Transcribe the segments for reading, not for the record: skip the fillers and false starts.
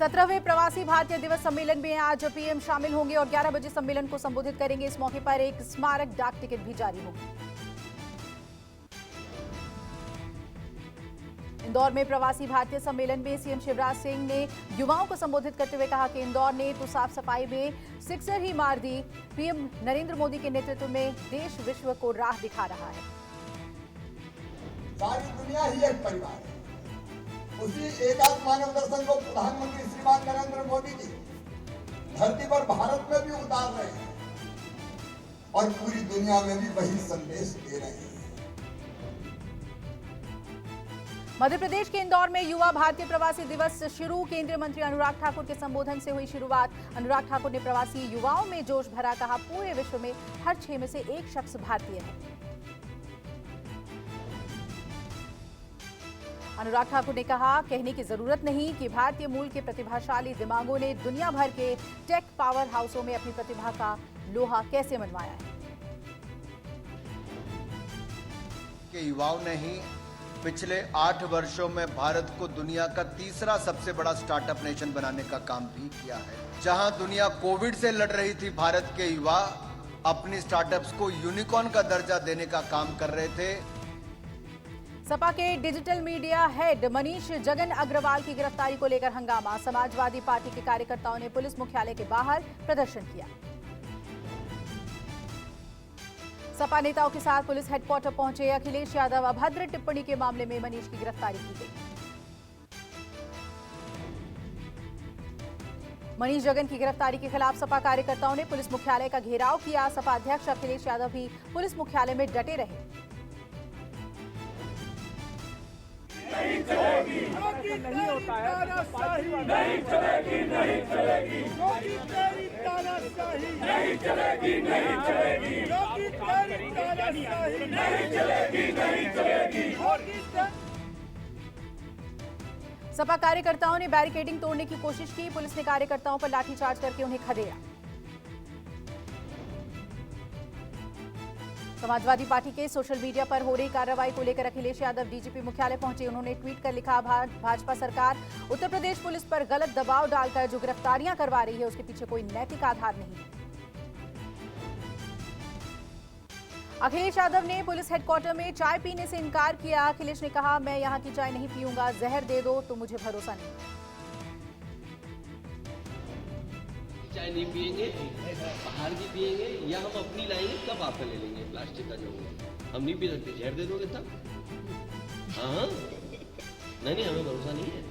17वें प्रवासी भारतीय दिवस सम्मेलन में आज पीएम शामिल होंगे और 11 बजे सम्मेलन को संबोधित करेंगे। इस मौके पर एक स्मारक डाक टिकट भी जारी होगी। इंदौर में प्रवासी भारतीय सम्मेलन में सीएम शिवराज सिंह ने युवाओं को संबोधित करते हुए कहा कि इंदौर ने तो साफ सफाई में सिक्सर ही मार दी। पीएम नरेंद्र मोदी के नेतृत्व में देश विश्व को राह दिखा रहा है। सारी दुनिया ही एक परिवार है। उसी एकात्म मानव दर्शन को प्रधानमंत्री श्रीमान नरेंद्र मोदी जी धरती पर भारत में भी उतार रहे हैं और पूरी दुनिया में भी वही संदेश दे रहे हैं। मध्य प्रदेश के इंदौर में युवा भारतीय प्रवासी दिवस शुरू। केंद्रीय मंत्री अनुराग ठाकुर के संबोधन से हुई शुरुआत। अनुराग ठाकुर ने प्रवासी युवाओं में जोश भरा। कहा, पूरे विश्व में हर 6 में से एक शख्स भारतीय है। अनुराग ठाकुर ने कहा, कहने की जरूरत नहीं कि भारतीय मूल के प्रतिभाशाली दिमागों ने दुनिया भर के टेक पावर हाउसों में अपनी प्रतिभा का लोहा कैसे मनवाया है। के युवाओं ने ही पिछले 8 वर्षों में भारत को दुनिया का तीसरा सबसे बड़ा स्टार्टअप नेशन बनाने का काम भी किया है। जहां दुनिया कोविड से लड़ रही थी, भारत के युवा अपनी स्टार्टअप्स को यूनिकॉर्न का दर्जा देने का काम कर रहे थे। सपा के digital media head Manish Jagan Agarwal की गिरफ्तारी को लेकर हंगामा। समाजवादी पार्टी के कार्यकर्ताओं ने पुलिस मुख्यालय के बाहर प्रदर्शन किया। सपा नेताओं के साथ पुलिस हेडक्वार्टर पहुंचे अखिलेश यादव। अभद्र टिप्पणी के मामले में मनीष की गिरफ्तारी की गई। मनीष जगन की गिरफ्तारी के खिलाफ सपा कार्यकर्ताओं ने पुलिस मुख्यालय का घेराव किया। सपा अध्यक्ष अखिलेश यादव भी पुलिस मुख्यालय में डटे रहे। नहीं चलेगी, नहीं होता है, नहीं चलेगी, नहीं चलेगी, तेरी तानाशाही नहीं चलेगी, नहीं चलेगी, तेरी तानाशाही नहीं चलेगी, नहीं चलेगी। सपा कार्यकर्ताओं ने बैरिकेडिंग तोड़ने की कोशिश की। पुलिस ने कार्यकर्ताओं पर लाठीचार्ज करके उन्हें खदेड़ा। समाजवादी पार्टी के सोशल मीडिया पर हो रही कार्रवाई को लेकर अखिलेश यादव डीजीपी मुख्यालय पहुंचे। उन्होंने ट्वीट कर लिखा, भाजपा सरकार उत्तर प्रदेश पुलिस पर गलत दबाव डालकर जो गिरफ्तारियां करवा रही है उसके पीछे कोई नैतिक आधार नहीं है। अखिलेश यादव ने पुलिस हेडक्वार्टर में चाय पीने से इनकार किया। अखिलेश ने कहा, मैं यहां की चाय नहीं पीऊंगा, जहर दे दो तो मुझे भरोसा नहीं। चाय नहीं पिएंगे, बाहर की पिएंगे या हम अपनी लाएंगे, कब आपका ले लेंगे प्लास्टिक का जो हम नहीं पी सकते। जहर दे दोगे तब? हाँ, नहीं, हमें भरोसा नहीं है।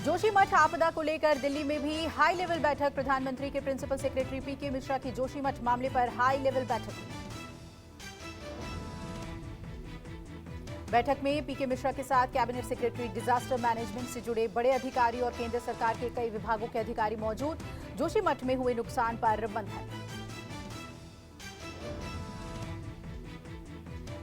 जोशीमठ आपदा को लेकर दिल्ली में भी हाई लेवल बैठक। प्रधानमंत्री के प्रिंसिपल सेक्रेटरी पीके मिश्रा की जोशीमठ मामले पर हाई लेवल बैठक में पीके मिश्रा के साथ कैबिनेट सेक्रेटरी, डिजास्टर मैनेजमेंट से जुड़े बड़े अधिकारी और केंद्र सरकार के कई विभागों के अधिकारी मौजूद। जोशीमठ में हुए नुकसान पर मंथन।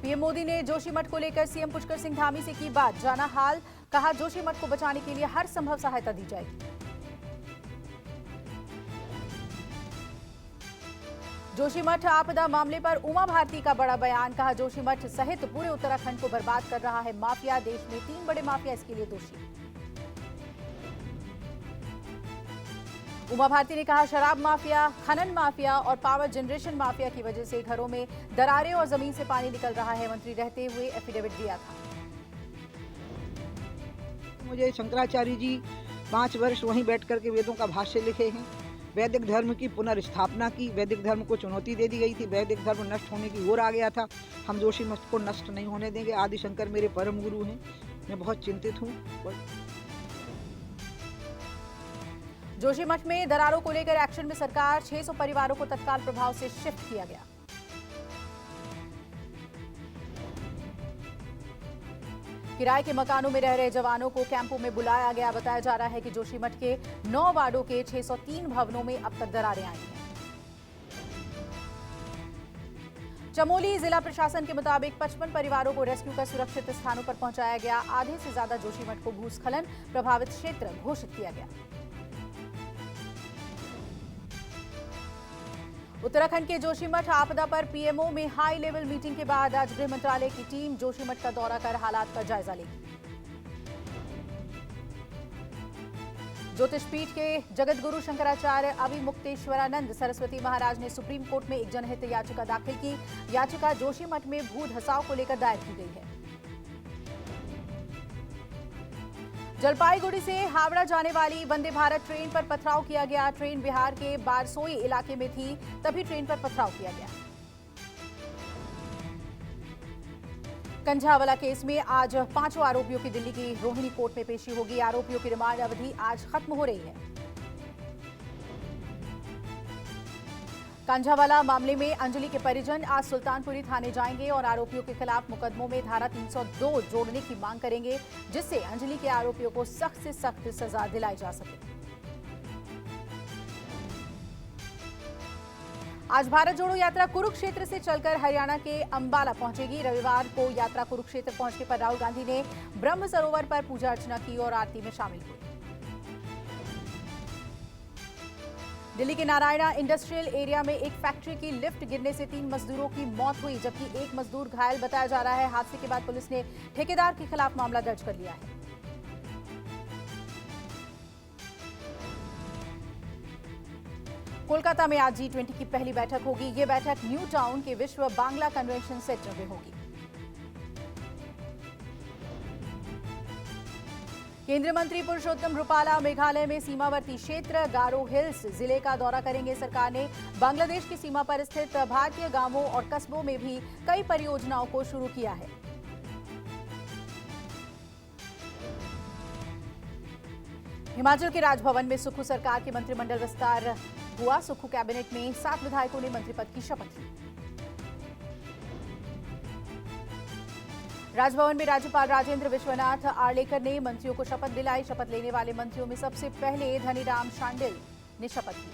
पीएम मोदी ने जोशीमठ को लेकर सीएम पुष्कर सिंह धामी से की बात, जाना हाल। कहा, जोशीमठ को बचाने के लिए हर संभव सहायता दी जाएगी। जोशीमठ आपदा मामले पर उमा भारती का बड़ा बयान। कहा, जोशीमठ सहित पूरे उत्तराखंड को बर्बाद कर रहा है माफिया। देश में 3 बड़े माफिया इसके लिए दोषी। उमा भारती ने कहा, शराब माफिया, खनन माफिया और पावर जनरेशन माफिया की वजह से घरों में दरारें और जमीन से पानी निकल रहा है। मंत्री रहते हुए एफिडेविट दिया था। मुझे शंकराचार्य जी 5 वर्ष वहीं बैठ करके वेदों का भाष्य लिखे हैं। वैदिक धर्म की पुनर्स्थापना की, वैदिक धर्म को चुनौती दे दी गई थी, वैदिक धर्म नष्ट होने की ओर आ गया था। हम जोशीमठ को नष्ट नहीं होने देंगे। आदि शंकर मेरे परम गुरु हैं, मैं बहुत चिंतित हूँ। जोशीमठ में दरारों को लेकर एक्शन में सरकार। 600 परिवारों को तत्काल प्रभाव से शिफ्ट किया गया। किराए के मकानों में रह रहे जवानों को कैंपों में बुलाया गया। बताया जा रहा है कि जोशीमठ के 9 वार्डों के 603 भवनों में अब तक दरारें आई हैं। चमोली जिला प्रशासन के मुताबिक 55 परिवारों को रेस्क्यू कर सुरक्षित स्थानों पर पहुंचाया गया। आधे से ज्यादा जोशीमठ को भूस्खलन प्रभावित क्षेत्र घोषित किया गया। उत्तराखंड के जोशीमठ आपदा पर पीएमओ में हाई लेवल मीटिंग के बाद आज गृह मंत्रालय की टीम जोशीमठ का दौरा कर हालात का जायजा लेगी। ज्योतिष पीठ के जगत गुरु शंकराचार्य अविमुक्तेश्वरानंद सरस्वती महाराज ने सुप्रीम कोर्ट में एक जनहित याचिका दाखिल की। याचिका जोशीमठ में भू धसाव को लेकर दायर की गई है। जलपाईगुड़ी से हावड़ा जाने वाली वंदे भारत ट्रेन पर पथराव किया गया। ट्रेन बिहार के बारसोई इलाके में थी, तभी ट्रेन पर पथराव किया गया। कंझावला केस में आज 5 आरोपियों की दिल्ली की रोहिणी कोर्ट में पेशी होगी। आरोपियों की रिमांड अवधि आज खत्म हो रही है। कंझावला मामले में अंजलि के परिजन आज सुल्तानपुरी थाने जाएंगे और आरोपियों के खिलाफ मुकदमों में धारा 302 जोड़ने की मांग करेंगे, जिससे अंजलि के आरोपियों को सख्त से सख्त सजा दिलाई जा सके। आज भारत जोड़ो यात्रा कुरुक्षेत्र से चलकर हरियाणा के अंबाला पहुंचेगी। रविवार को यात्रा कुरुक्षेत्र पहुंचने पर राहुल गांधी ने ब्रह्म सरोवर पर पूजा अर्चना की और आरती में शामिल हुए। दिल्ली के नारायणा इंडस्ट्रियल एरिया में एक फैक्ट्री की लिफ्ट गिरने से 3 मजदूरों की मौत हुई, जबकि एक मजदूर घायल बताया जा रहा है। हादसे के बाद पुलिस ने ठेकेदार के खिलाफ मामला दर्ज कर लिया है। कोलकाता में आज G20 की पहली बैठक होगी। ये बैठक न्यू टाउन के विश्व बांग्ला कन्वेंशन सेंटर में होगी। केंद्रीय मंत्री पुरुषोत्तम रुपाला मेघालय में सीमावर्ती क्षेत्र गारो हिल्स जिले का दौरा करेंगे। सरकार ने बांग्लादेश की सीमा पर स्थित भारतीय गांवों और कस्बों में भी कई परियोजनाओं को शुरू किया है। हिमाचल के राजभवन में सुक्खू सरकार के मंत्रिमंडल विस्तार हुआ। सुक्खू कैबिनेट में 7 विधायकों ने मंत्री पद की शपथ ली। राजभवन में राज्यपाल राजेंद्र विश्वनाथ आर्लेकर ने मंत्रियों को शपथ दिलाई। शपथ लेने वाले मंत्रियों में सबसे पहले धनीराम शांडिल ने शपथ ली।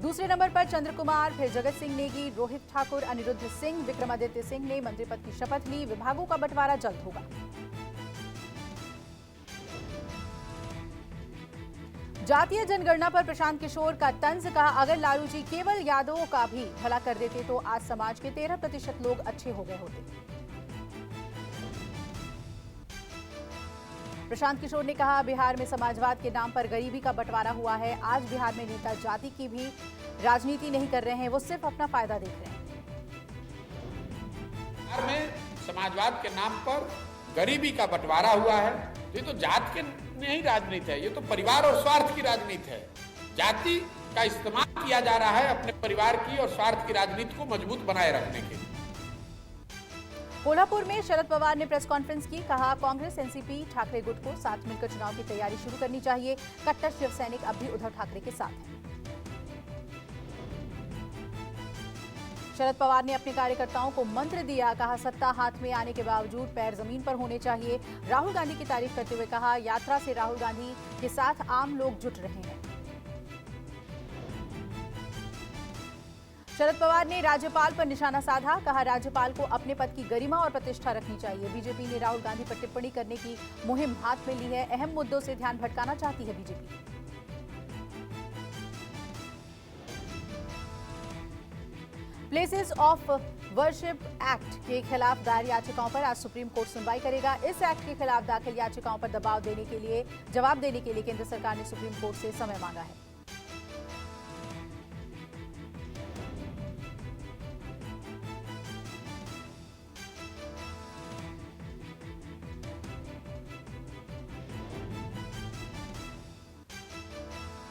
दूसरे नंबर पर चंद्र कुमार, फिर जगत सिंह नेगी, रोहित ठाकुर, अनिरुद्ध सिंह, विक्रमादित्य सिंह ने मंत्री पद की शपथ ली। विभागों का बंटवारा जल्द होगा। जातीय जनगणना पर प्रशांत किशोर का तंज, कहा अगर लालू जी केवल यादवों का भी भला कर देते तो आज समाज के 13% लोग अच्छे हो गए होते। प्रशांत किशोर ने कहा बिहार में समाजवाद के नाम पर गरीबी का बंटवारा हुआ है। आज बिहार में नेता जाति की भी राजनीति नहीं कर रहे हैं, वो सिर्फ अपना फायदा देख रहे हैं। बिहार में समाजवाद के नाम पर गरीबी का बंटवारा हुआ है। ये तो जात के नहीं राजनीति है, ये तो परिवार और स्वार्थ की राजनीति है। जाति का इस्तेमाल किया जा रहा है अपने परिवार की और स्वार्थ की राजनीति को मजबूत बनाए रखने के लिए। कोल्हापुर में शरद पवार ने प्रेस कॉन्फ्रेंस की। कहा कांग्रेस, एनसीपी, ठाकरे गुट को साथ मिलकर चुनाव की तैयारी शुरू करनी चाहिए। कट्टर शिव सैनिक अब भी उद्धव ठाकरे के साथ हैं। शरद पवार ने अपने कार्यकर्ताओं को मंत्र दिया। कहा सत्ता हाथ में आने के बावजूद पैर जमीन पर होने चाहिए। राहुल गांधी की तारीफ करते हुए कहा यात्रा से राहुल गांधी के साथ आम लोग जुट रहे हैं। शरद पवार ने राज्यपाल पर निशाना साधा। कहा राज्यपाल को अपने पद की गरिमा और प्रतिष्ठा रखनी चाहिए। बीजेपी ने राहुल गांधी पर टिप्पणी करने की मुहिम हाथ में ली है। अहम मुद्दों से ध्यान भटकाना चाहती है BJP. Places of worship act के खिलाफ दायर याचिकाओं पर आज सुप्रीम कोर्ट सुनवाई करेगा। इस एक्ट के खिलाफ दाखिल याचिकाओं पर जवाब देने के लिए केंद्र सरकार ने सुप्रीम कोर्ट से समय मांगा है।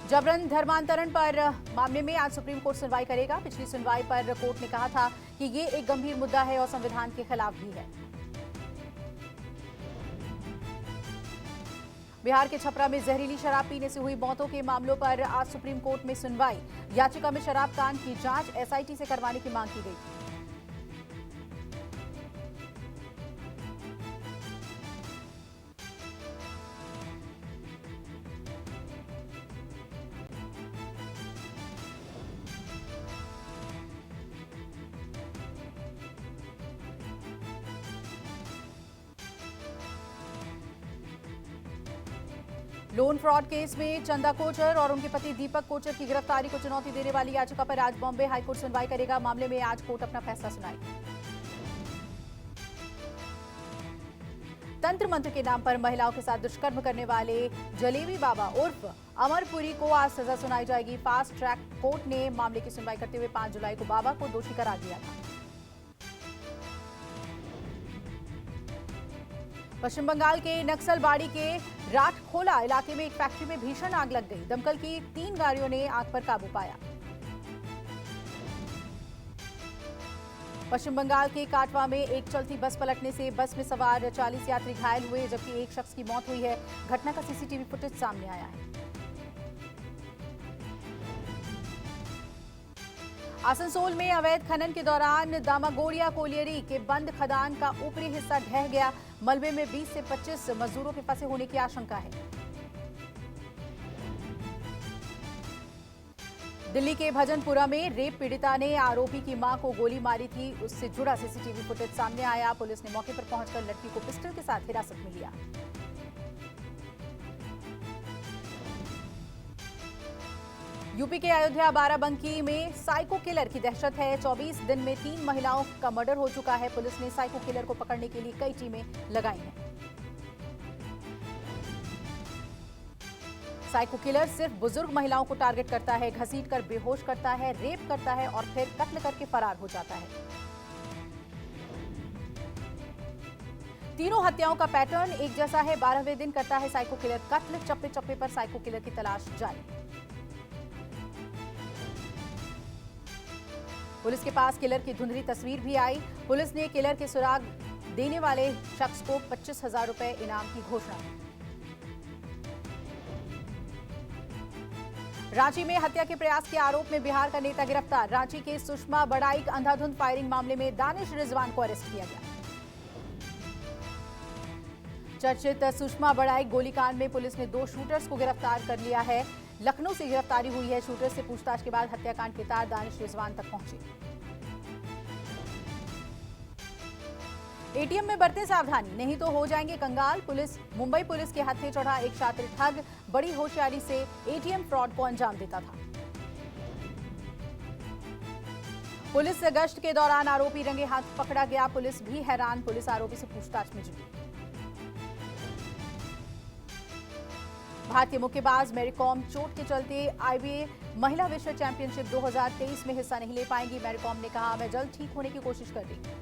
जबरन धर्मांतरण पर मामले में आज सुप्रीम कोर्ट सुनवाई करेगा। पिछली सुनवाई पर कोर्ट ने कहा था कि ये एक गंभीर मुद्दा है और संविधान के खिलाफ भी है। बिहार के छपरा में जहरीली शराब पीने से हुई मौतों के मामलों पर आज सुप्रीम कोर्ट में सुनवाई। याचिका में शराब कांड की जांच एसआईटी से करवाने की मांग की गई थी। लोन फ्रॉड केस में चंदा कोचर और उनके पति दीपक कोचर की गिरफ्तारी को चुनौती देने वाली याचिका पर आज बॉम्बे हाईकोर्ट सुनवाई करेगा। मामले में आज कोर्ट अपना फैसला सुनाएगी। तंत्र मंत्र के नाम पर महिलाओं के साथ दुष्कर्म करने वाले जलेबी बाबा उर्फ अमरपुरी को आज सजा सुनाई जाएगी। फास्ट ट्रैक कोर्ट ने मामले की सुनवाई करते हुए 5 जुलाई को बाबा को दोषी करार दिया था। पश्चिम बंगाल के नक्सलबाड़ी के राठखोला इलाके में एक फैक्ट्री में भीषण आग लग गई। दमकल की 3 गाड़ियों ने आग पर काबू पाया। पश्चिम बंगाल के काटवा में एक चलती बस पलटने से बस में सवार 40 यात्री घायल हुए, जबकि एक शख्स की मौत हुई है। घटना का सीसीटीवी फुटेज सामने आया है। आसनसोल में अवैध खनन के दौरान दामागोड़िया कोलियरी के बंद खदान का ऊपरी हिस्सा ढह गया। मलबे में 20 से 25 मजदूरों के फंसे होने की आशंका है। दिल्ली के भजनपुरा में रेप पीड़िता ने आरोपी की मां को गोली मारी थी। उससे जुड़ा सीसीटीवी फुटेज सामने आया। पुलिस ने मौके पर पहुंचकर लड़की को पिस्टल के साथ हिरासत में लिया। यूपी के अयोध्या बाराबंकी में साइको किलर की दहशत है। 24 दिन में 3 महिलाओं का मर्डर हो चुका है। पुलिस ने साइको किलर को पकड़ने के लिए कई टीमें लगाई हैं। साइको किलर सिर्फ बुजुर्ग महिलाओं को टारगेट करता है, घसीटकर बेहोश करता है, रेप करता है और फिर कत्ल करके फरार हो जाता है। तीनों हत्याओं का पैटर्न एक जैसा है। 12वें दिन करता है साइको किलर कत्ल। चप्पे चप्पे पर साइको किलर की तलाश जारी। पुलिस के पास किलर की धुंधली तस्वीर भी आई। पुलिस ने किलर के सुराग देने वाले शख्स को 25,000 रुपए इनाम की घोषणा की। रांची में हत्या के प्रयास के आरोप में बिहार का नेता गिरफ्तार। रांची के सुषमा बड़ाइक अंधाधुंध फायरिंग मामले में दानिश रिजवान को अरेस्ट किया गया। चर्चित सुषमा बड़ाइक गोलीकांड में पुलिस ने 2 शूटर्स को गिरफ्तार कर लिया है। लखनऊ से गिरफ्तारी हुई है। शूटर्स से पूछताछ के बाद हत्याकांड के तार दानिश रिजवान तक पहुंचे। एटीएम में बरतें सावधानी, नहीं तो हो जाएंगे कंगाल। मुंबई पुलिस के हत्थे चढ़ा एक शातिर ठग बड़ी होशियारी से एटीएम फ्रॉड को अंजाम देता था। पुलिस गश्त के दौरान आरोपी रंगे हाथ पकड़ा गया। पुलिस भी हैरान। पुलिस आरोपी से पूछताछ में जुटी। भारतीय मुक्केबाज मैरी कॉम चोट के चलते आईबीए महिला विश्व चैंपियनशिप 2023 में हिस्सा नहीं ले पाएंगी। मैरी कॉम ने कहा, मैं जल्द ठीक होने की कोशिश कर रही हूं।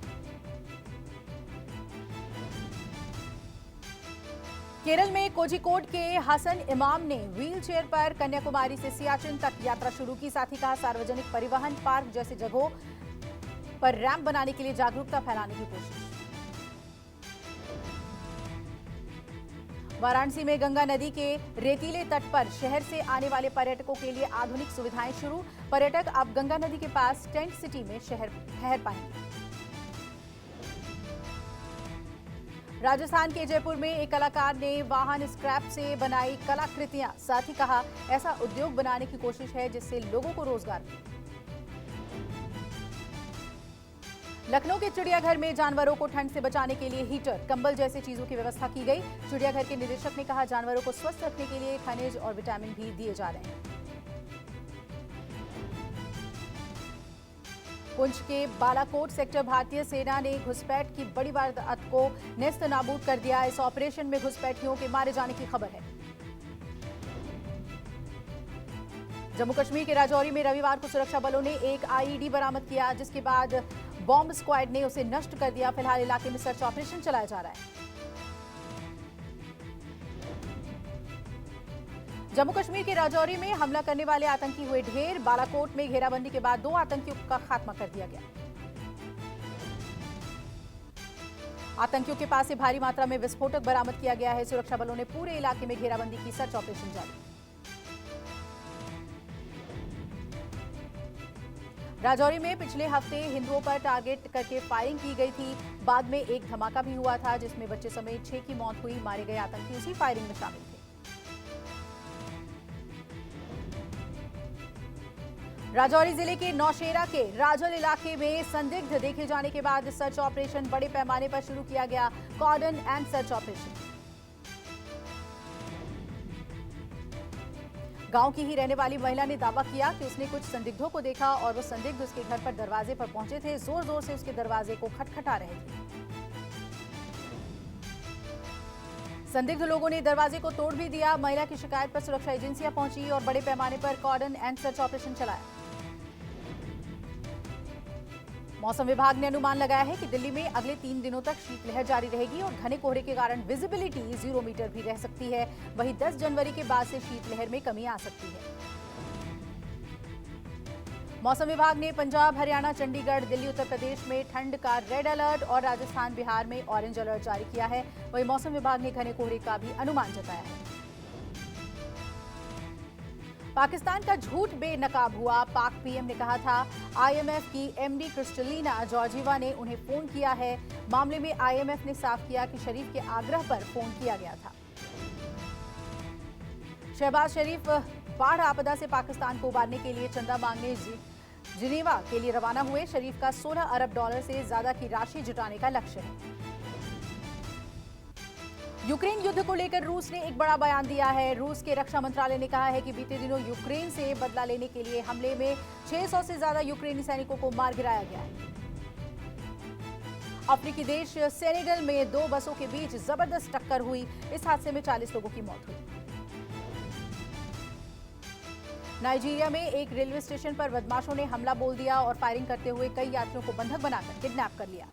केरल में कोझिकोड के हसन इमाम ने व्हील चेयर पर कन्याकुमारी से सियाचिन तक यात्रा शुरू की। साथ ही कहा, सार्वजनिक परिवहन, पार्क जैसी जगहों पर रैंप बनाने के लिए जागरूकता फैलाने की कोशिश। वाराणसी में गंगा नदी के रेतीले तट पर शहर से आने वाले पर्यटकों के लिए आधुनिक सुविधाएं शुरू। पर्यटक अब गंगा नदी के पास टेंट सिटी में ठहर पाएंगे। राजस्थान के जयपुर में एक कलाकार ने वाहन स्क्रैप से बनाई कलाकृतियां। साथ ही कहा, ऐसा उद्योग बनाने की कोशिश है जिससे लोगों को रोजगार मिले। लखनऊ के चिड़ियाघर में जानवरों को ठंड से बचाने के लिए हीटर, कंबल जैसी चीजों की व्यवस्था की गई। चिड़ियाघर के निदेशक ने कहा, जानवरों को स्वस्थ रखने के लिए खनिज और विटामिन भी दिए जा रहे हैं। पुंछ के बालाकोट सेक्टर भारतीय सेना ने घुसपैठ की बड़ी वारदात को नेस्त नाबूद कर दिया। इस ऑपरेशन में घुसपैठियों के मारे जाने की खबर है। जम्मू कश्मीर के राजौरी में रविवार को सुरक्षा बलों ने एक आईईडी बरामद किया, जिसके बाद बॉम्ब स्क्वाड ने उसे नष्ट कर दिया। फिलहाल इलाके में सर्च ऑपरेशन चलाया जा रहा है। जम्मू कश्मीर के राजौरी में हमला करने वाले आतंकी हुए ढेर। बालाकोट में घेराबंदी के बाद 2 आतंकियों का खात्मा कर दिया गया। आतंकियों के पास से भारी मात्रा में विस्फोटक बरामद किया गया है। सुरक्षा बलों ने पूरे इलाके में घेराबंदी की, सर्च ऑपरेशन जारी। राजौरी में पिछले हफ्ते हिंदुओं पर टारगेट करके फायरिंग की गई थी। बाद में एक धमाका भी हुआ था, जिसमें बच्चे समेत 6 की मौत हुई। मारे गए आतंकी उसी फायरिंग में शामिल थे। राजौरी जिले के नौशेरा के राजल इलाके में संदिग्ध देखे जाने के बाद सर्च ऑपरेशन बड़े पैमाने पर शुरू किया गया। Cordon and search operation. गांव की ही रहने वाली महिला ने दावा किया कि उसने कुछ संदिग्धों को देखा और वो संदिग्ध उसके घर पर दरवाजे पर पहुंचे थे। जोर जोर से उसके दरवाजे को खटखटा रहे थे। संदिग्ध लोगों ने दरवाजे को तोड़ भी दिया। महिला की शिकायत पर सुरक्षा एजेंसियां पहुंची और बड़े पैमाने पर कॉर्डन एंड सर्च ऑपरेशन चलाया। मौसम विभाग ने अनुमान लगाया है कि दिल्ली में अगले 3 दिनों तक शीतलहर जारी रहेगी और घने कोहरे के कारण विजिबिलिटी 0 मीटर भी रह सकती है। वहीं 10 जनवरी के बाद से शीतलहर में कमी आ सकती है। मौसम विभाग ने पंजाब, हरियाणा, चंडीगढ़, दिल्ली, उत्तर प्रदेश में ठंड का रेड अलर्ट और राजस्थान, बिहार में ऑरेंज अलर्ट जारी किया है। वहीं मौसम विभाग ने घने कोहरे का भी अनुमान जताया है। पाकिस्तान का झूठ बेनकाब हुआ। पाक पीएम ने कहा था आईएमएफ की एमडी क्रिस्टलिना जॉर्जिवा ने उन्हें फोन किया है। मामले में आईएमएफ ने साफ किया कि शरीफ के आग्रह पर फोन किया गया था। शहबाज शरीफ बाढ़ आपदा से पाकिस्तान को उबारने के लिए चंदा मांगने जिनेवा के लिए रवाना हुए। शरीफ का $16 अरब से ज्यादा की राशि जुटाने का लक्ष्य है। यूक्रेन युद्ध को लेकर रूस ने एक बड़ा बयान दिया है। रूस के रक्षा मंत्रालय ने कहा है कि बीते दिनों यूक्रेन से बदला लेने के लिए हमले में 600 से ज्यादा यूक्रेनी सैनिकों को मार गिराया गया है। अफ्रीकी देश सेनेगल में 2 बसों के बीच जबरदस्त टक्कर हुई। इस हादसे में 40 लोगों की मौत हुई। नाइजीरिया में एक रेलवे स्टेशन पर बदमाशों ने हमला बोल दिया और फायरिंग करते हुए कई यात्रियों को बंधक बनाकर किडनैप कर लिया।